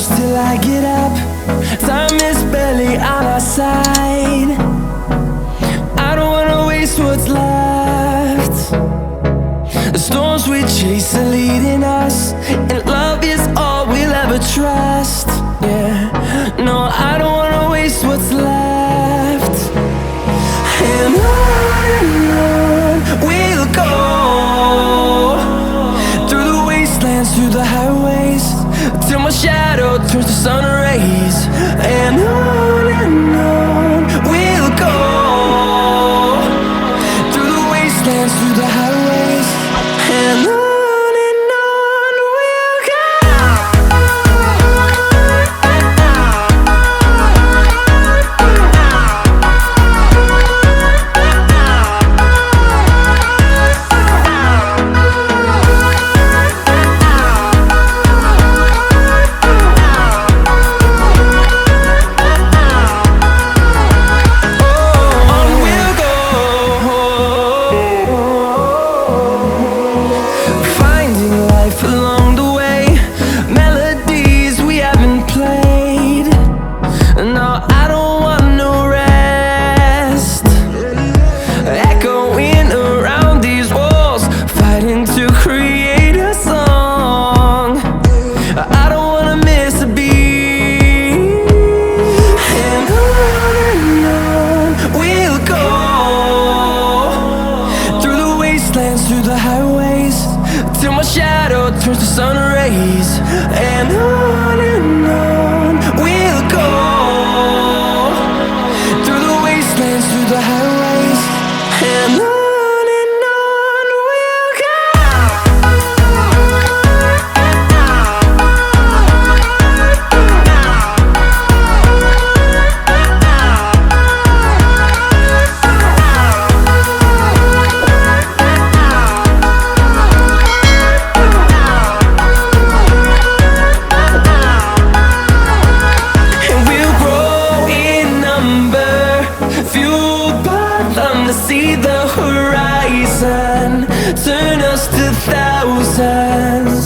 close till I get up. Time is barely on our side. I don't wanna waste what's left. The storms we chase are leading us, and love is all we'll ever trust. Yeah, no, I don't wanna waste what's left. And on we'll go, through the wastelands, through the highways, till my shadow turns to sun rays. And on we'll go, through the wastelands, through the highways, and on we'll go. Along the way, melodies we haven't played. No, I don't want no rest. Echoing around these walls, fighting to create a song. I don't wanna miss a beat. And on we'll go, through the wastelands, through the highways, till my shadow turns to sun rays. And on we'll go, through the wastelands, through the highways, and on we'll go. Fueled by them to see the horizon, turn us to thousands.